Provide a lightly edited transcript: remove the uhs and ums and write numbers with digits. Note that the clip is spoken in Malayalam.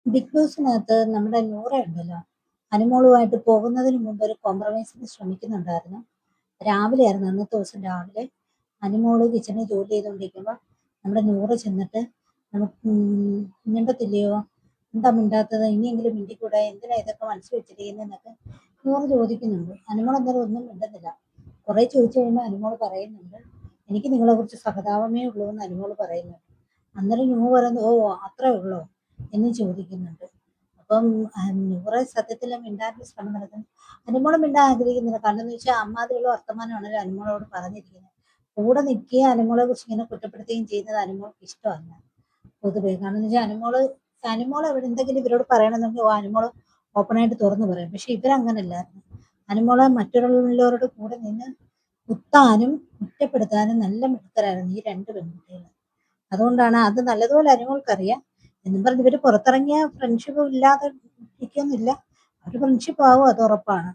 ബിഗ് ബോസിനകത്ത് നമ്മുടെ നൂറ ഉണ്ടല്ലോ, അനുമോളുമായിട്ട് പോകുന്നതിന് മുമ്പ് ഒരു കോംപ്രമൈസിന് ശ്രമിക്കുന്നുണ്ടായിരുന്നു. രാവിലെയായിരുന്നു, അന്നത്തെ ദിവസം രാവിലെ അനുമോള് കിച്ചണിൽ ജോലി ചെയ്തുകൊണ്ടിരിക്കുമ്പോൾ നമ്മുടെ നൂറ് ചെന്നിട്ട് നമുക്ക് മിണ്ടത്തില്ലയോ, എന്താ മിണ്ടാത്തത്, ഇനിയെങ്കിലും മിണ്ടിക്കൂടെ, എന്തിനാ ഇതൊക്കെ മനസ്സിൽ വെച്ചിരിക്കുന്നതെന്നൊക്കെ നൂറ് ചോദിക്കുന്നുണ്ട്. അനുമോൾ അന്നേരം ഒന്നും മിണ്ടുന്നില്ല. കുറെ ചോദിച്ചു കഴിയുമ്പോൾ അനുമോൾ പറയുന്നുണ്ട്, എനിക്ക് നിങ്ങളെ കുറിച്ച് സഹതാപമേ ഉള്ളൂ എന്ന് അനുമോൾ പറയുന്നുണ്ട്. അന്നേരം ന്യൂ പറയുന്നത്, ഓ അത്രേ ഉള്ളോ എന്ന് ചോദിക്കുന്നുണ്ട്. അപ്പം നൂറ് സത്യത്തിൽ മിണ്ടാനുള്ള ശ്രമം നടത്തുന്നു. അനുമോള് മിണ്ടാൻ ആഗ്രഹിക്കുന്നില്ല. കാരണം എന്ന് വെച്ചാൽ അമ്മാതിരിയുള്ള വർത്തമാനമാണല്ലോ അനുമോളോട് പറഞ്ഞിരിക്കുന്നത്. കൂടെ നിൽക്കുകയും അനുമോളെ കുറിച്ച് ഇങ്ങനെ കുറ്റപ്പെടുത്തുകയും ചെയ്യുന്നത് അനുമോൾക്ക് ഇഷ്ടമല്ല പൊതുവേ. കാരണം എന്ന് വെച്ചാൽ അനുമോൾ എവിടെ എന്തെങ്കിലും ഇവരോട് പറയണമെന്നുണ്ടെങ്കിൽ അനുമോള് ഓപ്പണായിട്ട് തുറന്നു പറയും. പക്ഷെ ഇവരങ്ങനല്ലായിരുന്നു. അനുമോളെ മറ്റുള്ളവരോട് കൂടെ നിന്ന് കുത്താനും കുറ്റപ്പെടുത്താനും നല്ല മിടുക്കരായിരുന്നു ഈ രണ്ട് പെൺകുട്ടികൾ. അതുകൊണ്ടാണ് അത് നല്ലതുപോലെ അനുമോൾക്കറിയാം. എന്നും പറഞ്ഞ് ഇവര് പുറത്തിറങ്ങിയ ഫ്രണ്ട്ഷിപ്പ് ഇല്ലാതെ ഇരിക്കൊന്നുമില്ല. അവര് ഫ്രണ്ട്ഷിപ്പ് ആവും, അത് ഉറപ്പാണ്.